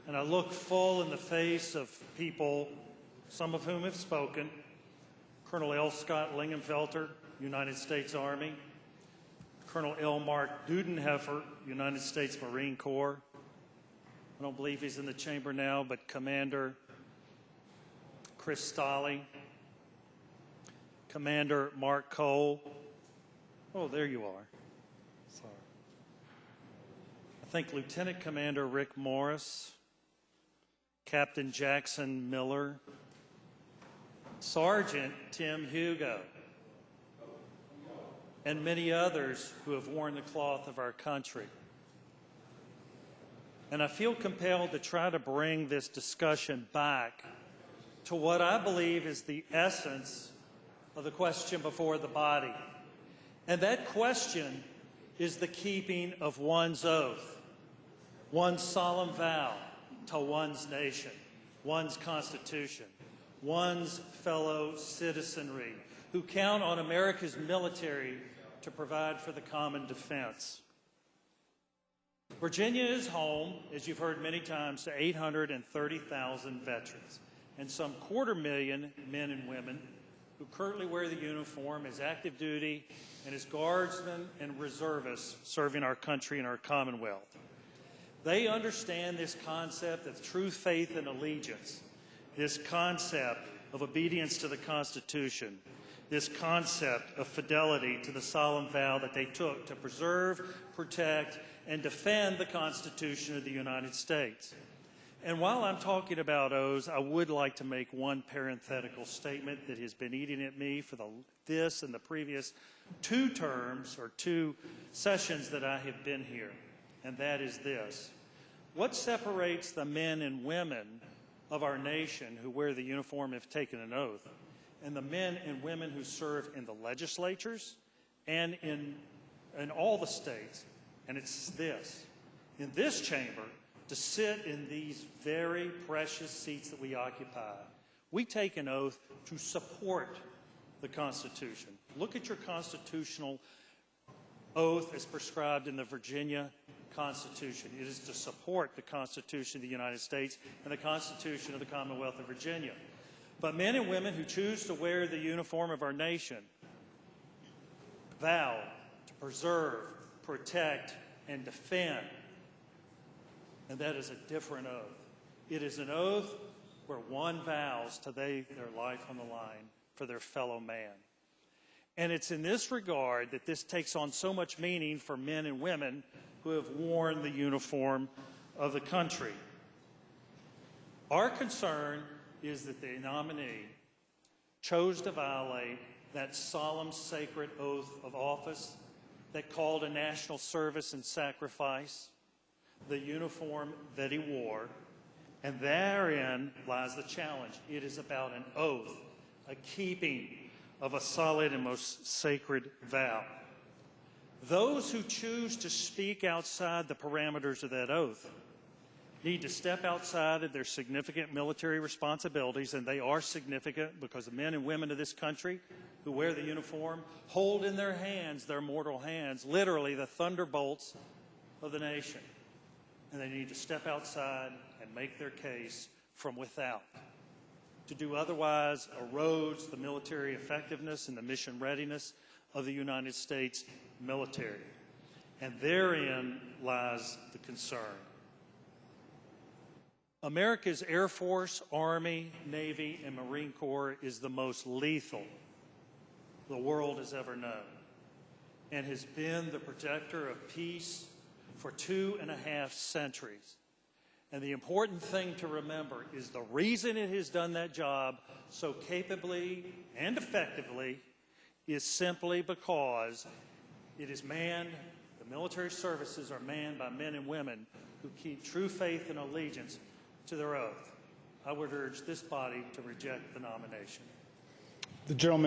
and I look full in the face of people, some of whom have spoken. Colonel L. Scott Lingenfelter, United States Army. Colonel L. Mark Dudenhoeffer, United States Marine Corps. I don't believe he's in the chamber now, but Commander Chris Stolley. Commander Mark Cole. Oh, there you are. Sorry. I think Lieutenant Commander Rick Morris. Captain Jackson Miller. Sergeant Tim Hugo, and many others who have worn the cloth of our country. And I feel compelled to try to bring this discussion back to what I believe is the essence of the question before the body. And that question is the keeping of one's oath, one's solemn vow to one's nation, one's constitution, one's fellow citizenry, who count on America's military to provide for the common defense. Virginia is home, as you've heard many times, to 830,000 veterans and some 250,000 men and women who currently wear the uniform as active duty and as guardsmen and reservists serving our country and our Commonwealth. They understand this concept of true faith and allegiance, this concept of obedience to the Constitution, this concept of fidelity to the solemn vow that they took to preserve, protect, and defend the Constitution of the United States. And while I'm talking about oaths, I would like to make one parenthetical statement that has been eating at me for this and the previous two terms or two sessions that I have been here, and that is this. What separates the men and women of our nation who wear the uniform and have taken an oath, and the men and women who serve in the legislatures and in all the states, and it's this. In this chamber, to sit in these very precious seats that we occupy, we take an oath to support the Constitution. Look at your constitutional oath as prescribed in the Virginia Constitution. It is to support the Constitution of the United States and the Constitution of the Commonwealth of Virginia. But men and women who choose to wear the uniform of our nation vow to preserve, protect, and defend. And that is a different oath. It is an oath where one vows to lay their life on the line for their fellow man. And it's in this regard that this takes on so much meaning for men and women who have worn the uniform of the country. Our concern is that the nominee chose to violate that solemn, sacred oath of office that called a national service and sacrifice, the uniform that he wore, and therein lies the challenge. It is about an oath, a keeping of a solid and most sacred vow. Those who choose to speak outside the parameters of that oath need to step outside of their significant military responsibilities, and they are significant because the men and women of this country who wear the uniform hold in their hands, their mortal hands, literally the thunderbolts of the nation. And they need to step outside and make their case from without. To do otherwise erodes the military effectiveness and the mission readiness of the United States military. And therein lies the concern. America's Air Force, Army, Navy, and Marine Corps is the most lethal the world has ever known, and has been the protector of peace for 2.5 centuries. And the important thing to remember is the reason it has done that job so capably and effectively is simply because it is manned, the military services are manned by men and women who keep true faith and allegiance to their oath. I would urge this body to reject the nomination. The gentleman